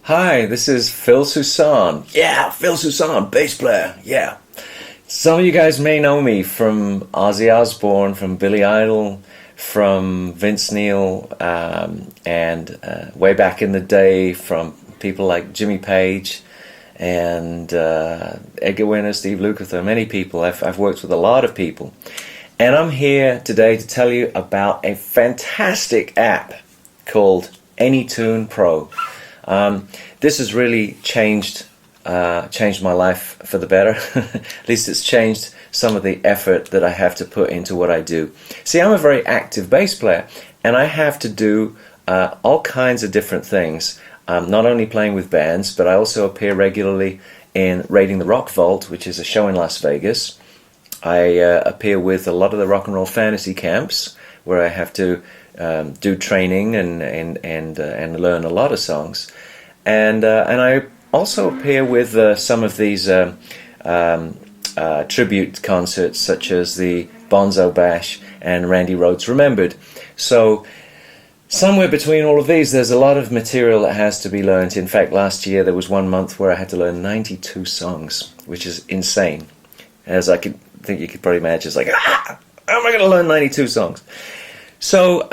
Hi, this is Phil Soussan. Yeah, Phil Soussan, bass player. Yeah. Some of you guys may know me from Ozzy Osborne, from Billy Idol, from Vince Neil, and way back in the day from people like Jimmy Page and Edgar Winter, Steve Lukather, many people. I've worked with a lot of people. And I'm here today to tell you about a fantastic app called Anytune Pro. This has really changed my life for the better. At least it's changed some of the effort that I have to put into what I do. See, I'm a very active bass player, and I have to do all kinds of different things. Not only playing with bands, but I also appear regularly in Raiding the Rock Vault, which is a show in Las Vegas. I appear with a lot of the rock and roll fantasy camps, where I have to do training and learn a lot of songs. And I also appear with some of these tribute concerts, such as the Bonzo Bash and Randy Rhoads Remembered. So somewhere between all of these, there's a lot of material that has to be learned. In fact, last year there was one month where I had to learn 92 songs, which is insane. As I think you could probably imagine, it's like, how am I going to learn 92 songs? So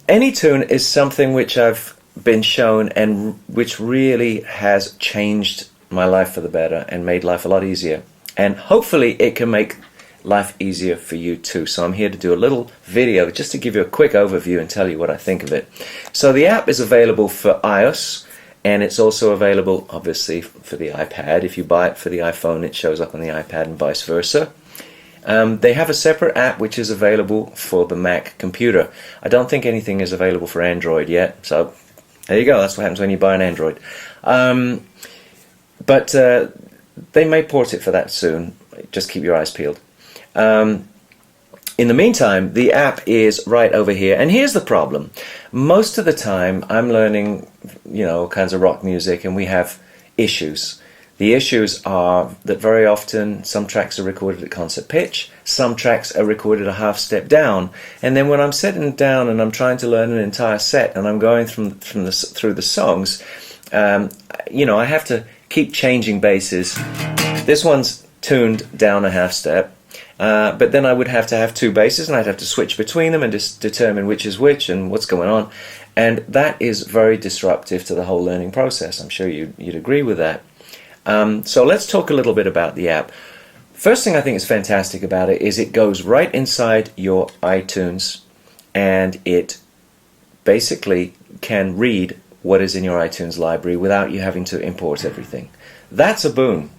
Anytune is something which I've been shown and which really has changed my life for the better and made life a lot easier. And hopefully it can make life easier for you too. So I'm here to do a little video just to give you a quick overview and tell you what I think of it. So the app is available for iOS, and it's also available obviously for the iPad. If you buy it for the iPhone, it shows up on the iPad and vice versa. They have a separate app which is available for the Mac computer. I don't think anything is available for Android yet, so there you go. That's what happens when you buy an Android. But they may port it for that soon. Just keep your eyes peeled. In the meantime, the app is right over here. And here's the problem. Most of the time, I'm learning, all kinds of rock music, and we have issues. The issues are that very often some tracks are recorded at concert pitch, some tracks are recorded a half step down, and then when I'm sitting down and I'm trying to learn an entire set and I'm going through the songs, I have to keep changing basses. This one's tuned down a half step, but then I would have to have two basses and I'd have to switch between them and just determine which is which and what's going on, and that is very disruptive to the whole learning process. I'm sure you'd agree with that. So let's talk a little bit about the app. First thing I think is fantastic about it is it goes right inside your iTunes, and it basically can read what is in your iTunes library without you having to import everything. That's a boon.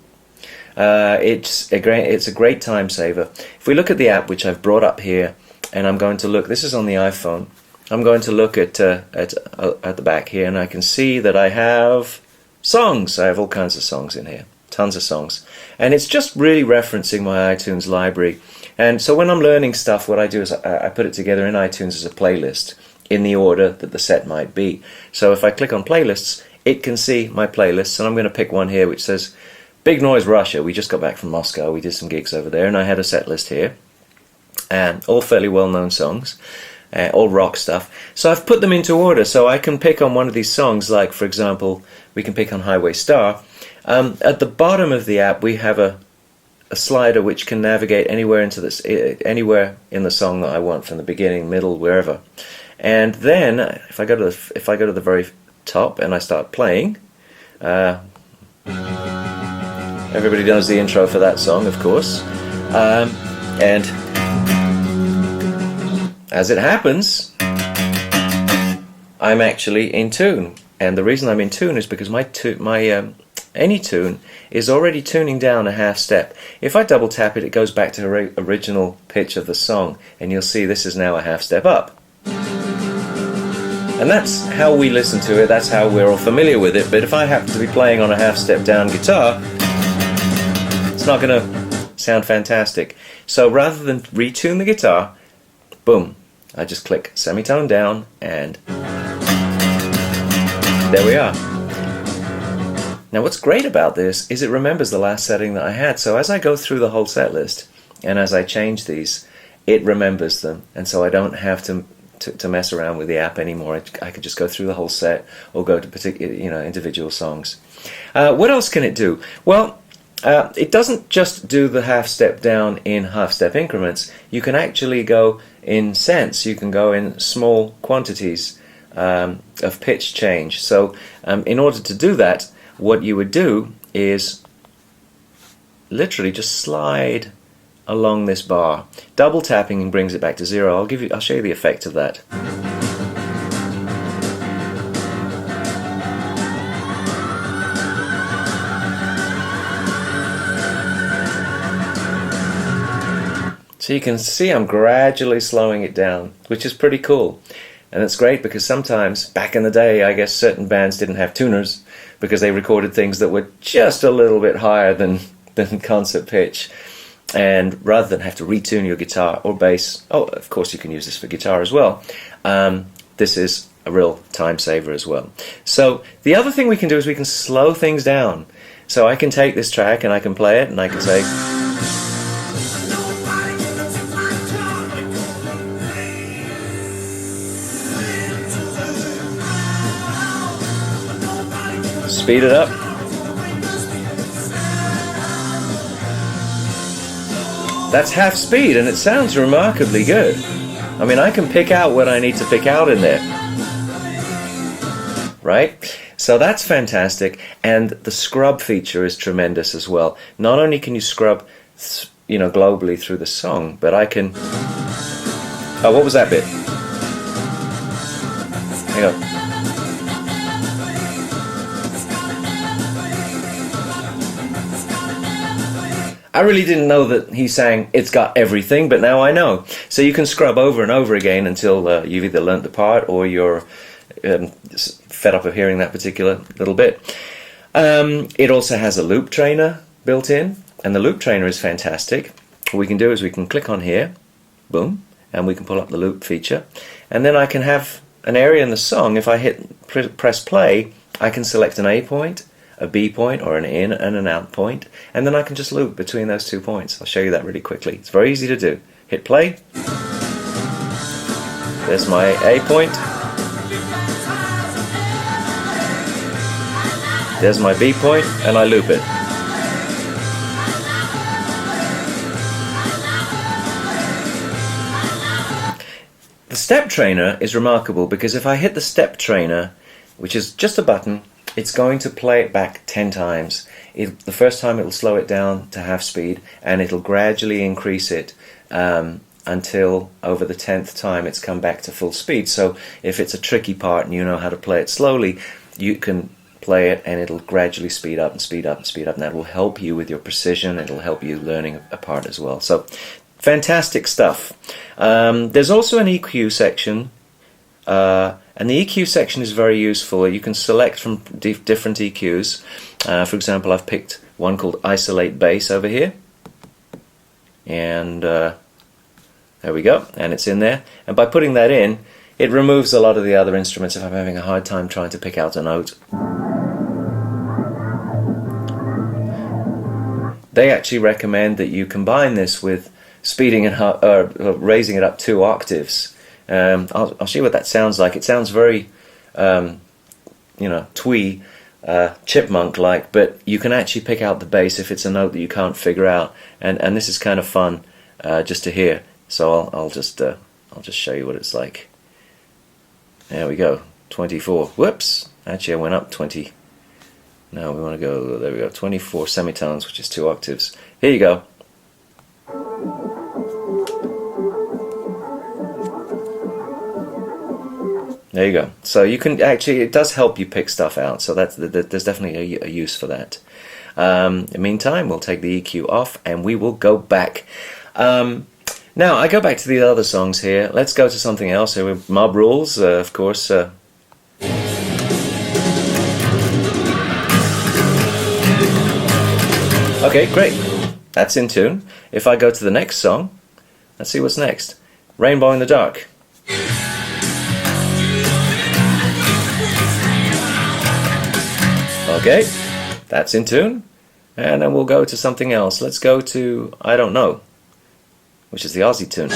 It's a great time saver. If we look at the app, which I've brought up here, and I'm going to look, this is on the iPhone, I'm going to look at the back here, and I can see that I have songs. I have all kinds of songs in here, tons of songs, and it's just really referencing my iTunes library. And so when I'm learning stuff, what I do is I put it together in iTunes as a playlist in the order that the set might be. So if I click on playlists, it can see my playlists, and I'm going to pick one here which says Big Noise Russia. We just got back from Moscow, we did some gigs over there, and I had a set list here, and all fairly well-known songs, all rock stuff. So I've put them into order, so I can pick on one of these songs, like for example, we can pick on Highway Star. At the bottom of the app, we have a slider which can navigate anywhere into this, anywhere in the song that I want, from the beginning, middle, wherever. And then, if I go to the very top and I start playing, everybody knows the intro for that song, of course. And as it happens, I'm actually in tune. And the reason I'm in tune is because my Anytune is already tuning down a half step. If I double tap it, it goes back to the original pitch of the song, and you'll see this is now a half step up. And that's how we listen to it, that's how we're all familiar with it. But if I happen to be playing on a half step down guitar, it's not going to sound fantastic. So rather than retune the guitar, boom, I just click semitone down, and there we are. Now what's great about this is it remembers the last setting that I had. So as I go through the whole set list and as I change these, it remembers them, and so I don't have to to mess around with the app anymore. I could just go through the whole set or go to particular, individual songs. What else can it do? Well, it doesn't just do the half step down in half step increments. You can actually go in cents. You can go in small quantities of pitch change. So in order to do that, what you would do is literally just slide along this bar. Double tapping brings it back to 0. I'll show you the effect of that. So you can see I'm gradually slowing it down, which is pretty cool. And it's great because sometimes, back in the day, I guess certain bands didn't have tuners because they recorded things that were just a little bit higher than concert pitch. And rather than have to retune your guitar or bass, of course you can use this for guitar as well, this is a real time saver as well. So the other thing we can do is we can slow things down. So I can take this track and I can play it and I can say... Speed it up. That's half speed and it sounds remarkably good. I mean, I can pick out what I need to pick out in there. Right? So that's fantastic. And the scrub feature is tremendous as well. Not only can you scrub, globally through the song, but I can... Oh, what was that bit? Hang on. I really didn't know that he sang "It's Got Everything," but now I know. So you can scrub over and over again until you've either learnt the part or you're fed up of hearing that particular little bit. It also has a loop trainer built in, and the loop trainer is fantastic. What we can do is we can click on here, boom, and we can pull up the loop feature. And then I can have an area in the song. If I press play, I can select an A point, a B point, or an in and an out point, and then I can just loop between those 2 points. I'll show you that really quickly. It's very easy to do. Hit play. There's my A point. There's my B point, and I loop it. The step trainer is remarkable because if I hit the step trainer, which is just a button, it's going to play it back 10 times. The first time it'll slow it down to half speed, and it'll gradually increase it until over the 10th time it's come back to full speed. So if it's a tricky part and you know how to play it slowly, you can play it and it'll gradually speed up and speed up and speed up, and that will help you with your precision. It'll help you learning a part as well. So fantastic stuff. There's also an EQ section. And the EQ section is very useful. You can select from different EQs. For example, I've picked one called Isolate Bass over here. And there we go. And it's in there. And by putting that in, it removes a lot of the other instruments if I'm having a hard time trying to pick out a note. They actually recommend that you combine this with speeding and raising it up 2 octaves. I'll show you what that sounds like. It sounds very, twee, chipmunk-like, but you can actually pick out the bass if it's a note that you can't figure out, and this is kind of fun just to hear. So I'll just show you what it's like. There we go, 24. Whoops! Actually, I went up 20. Now we want to go. There we go, 24 semitones, which is 2 octaves. Here you go. There you go. So you can actually, it does help you pick stuff out. So there's definitely a use for that. In the meantime, we'll take the EQ off and we will go back. Now I go back to the other songs here. Let's go to something else here with Mob Rules, of course. Okay, great. That's in tune. If I go to the next song, let's see what's next. Rainbow in the Dark. Okay, that's in tune. And then we'll go to something else. Let's go to I Don't Know, which is the Ozzy tune.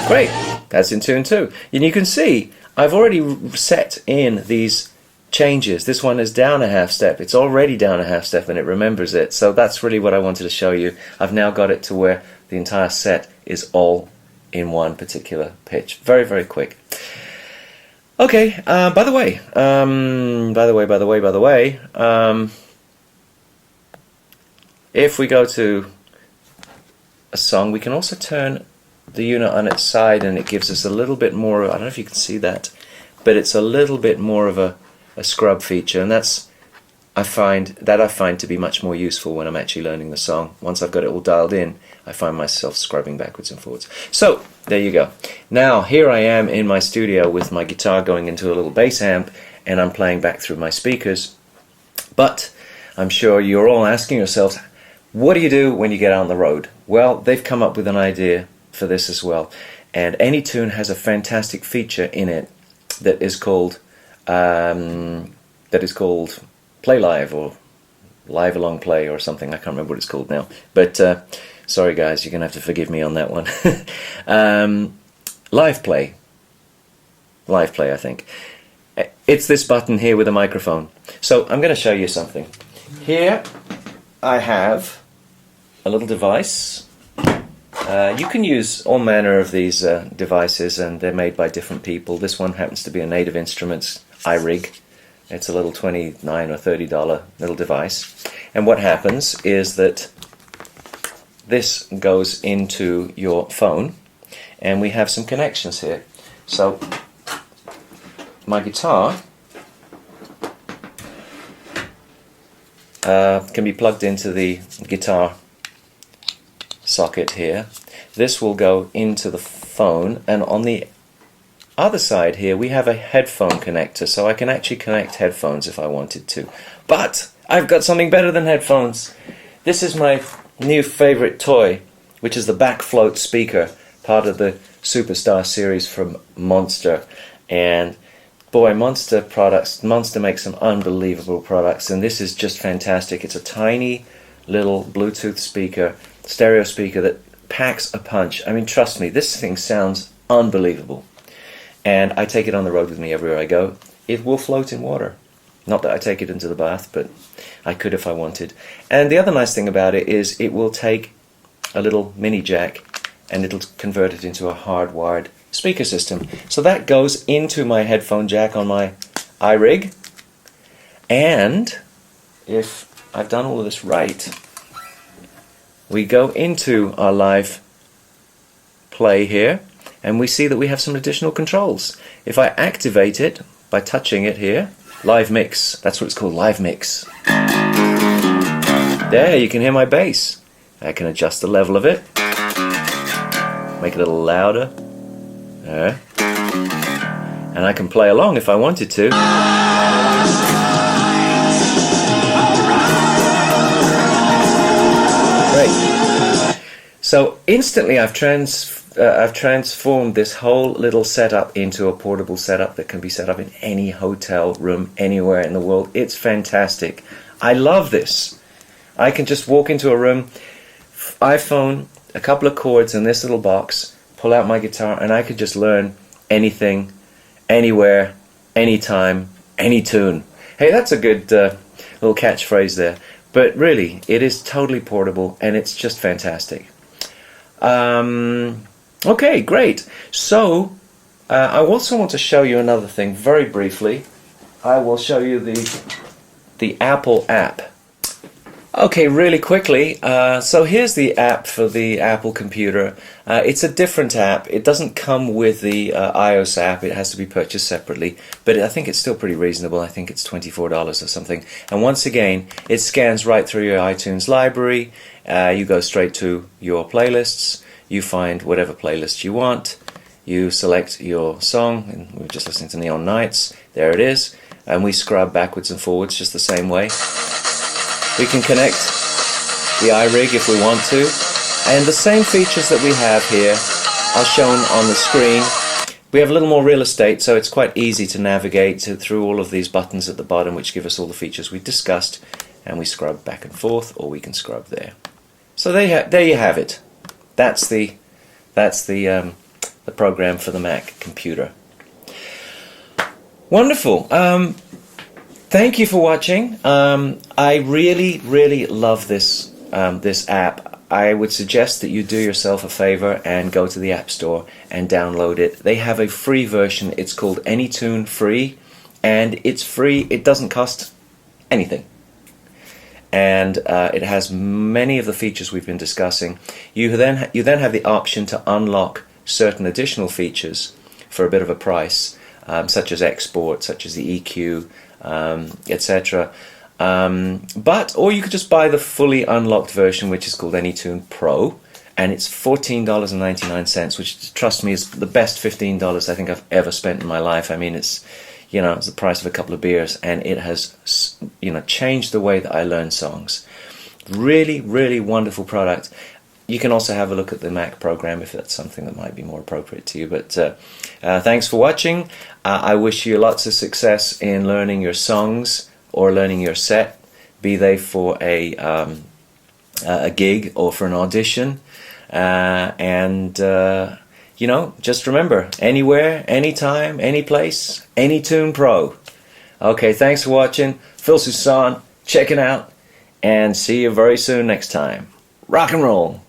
Great, that's in tune too. And you can see I've already set in these changes. This one is down a half step. It's already down a half step and it remembers it. So that's really what I wanted to show you. I've now got it to where the entire set is all in one particular pitch. Very, very quick. Okay, by the way, if we go to a song, we can also turn the unit on its side and it gives us a little bit more, I don't know if you can see that, but it's a little bit more of a scrub feature, and that's I find to be much more useful when I'm actually learning the song. Once I've got it all dialed in, I find myself scrubbing backwards and forwards. So there you go. Now here I am in my studio with my guitar going into a little bass amp, and I'm playing back through my speakers. But I'm sure you're all asking yourselves, what do you do when you get out on the road? Well, they've come up with an idea for this as well, and Anytune has a fantastic feature in it that is called Play Live, or Live Along Play, or something. I can't remember what it's called now, but sorry guys, you're gonna have to forgive me on that one. Live Play, I think. It's this button here with a microphone. So I'm going to show you something. Here I have a little device. You can use all manner of these devices, and they're made by different people. This one happens to be a Native Instruments iRig. It's a little $29 or $30 little device. And what happens is that this goes into your phone, and we have some connections here. So my guitar can be plugged into the guitar socket here. This will go into the phone, and on the other side here we have a headphone connector, so I can actually connect headphones if I wanted to. But I've got something better than headphones. This is my new favorite toy, which is the back float speaker, part of the Superstar series from Monster. And boy, Monster makes some unbelievable products, and this is just fantastic. It's a tiny little Bluetooth speaker, stereo speaker that packs a punch. I mean, trust me, this thing sounds unbelievable. And I take it on the road with me everywhere I go. It will float in water. Not that I take it into the bath, but I could if I wanted. And the other nice thing about it is it will take a little mini jack and it'll convert it into a hardwired speaker system. So that goes into my headphone jack on my iRig. And if I've done all of this right, we go into our live play here, and we see that we have some additional controls. If I activate it by touching it here, live mix, that's what it's called, live mix. There, you can hear my bass. I can adjust the level of it, make it a little louder, there. And I can play along if I wanted to. Great. So instantly I've transformed this whole little setup into a portable setup that can be set up in any hotel room anywhere in the world. It's fantastic. I love this. I can just walk into a room, iPhone, a couple of chords in this little box, pull out my guitar, and I could just learn anything, anywhere, anytime, any tune. Hey, that's a good little catchphrase there. But really, it is totally portable, and it's just fantastic. Okay, great. So, I also want to show you another thing very briefly. I will show you the Apple app. Okay, really quickly. So here's the app for the Apple computer. It's a different app. It doesn't come with the iOS app. It has to be purchased separately. But I think it's still pretty reasonable. I think it's $24 or something. And once again, it scans right through your iTunes library. You go straight to your playlists. You find whatever playlist you want. You select your song. And we were just listening to Neon Nights. There it is. And we scrub backwards and forwards just the same way. We can connect the iRig if we want to, and the same features that we have here are shown on the screen. We have a little more real estate, so it's quite easy to navigate through all of these buttons at the bottom, which give us all the features we discussed, and we scrub back and forth, or we can scrub there. So there you have it. That's the the program for the Mac computer. Wonderful. Thank you for watching. I really love this this app. I would suggest that you do yourself a favor and go to the App Store and download it. They have a free version. It's called Anytune Free, and it's free. It doesn't cost anything, and it has many of the features we've been discussing. You then have the option to unlock certain additional features for a bit of a price, such as export, such as the EQ, etc. Or you could just buy the fully unlocked version, which is called Anytune Pro, and it's $14.99, which, trust me, is the best $15 I think I've ever spent in my life. I mean, it's, you know, it's the price of a couple of beers, and it has, you know, changed the way that I learn songs. Really wonderful product. You can also have a look at the Mac program if that's something that might be more appropriate to you. But thanks for watching. I wish you lots of success in learning your songs or learning your set, be they for a gig or for an audition. You know, just remember, anywhere, anytime, any place, Anytune Pro. Okay, thanks for watching. Phil Soussan, check it out, and see you very soon next time. Rock and roll.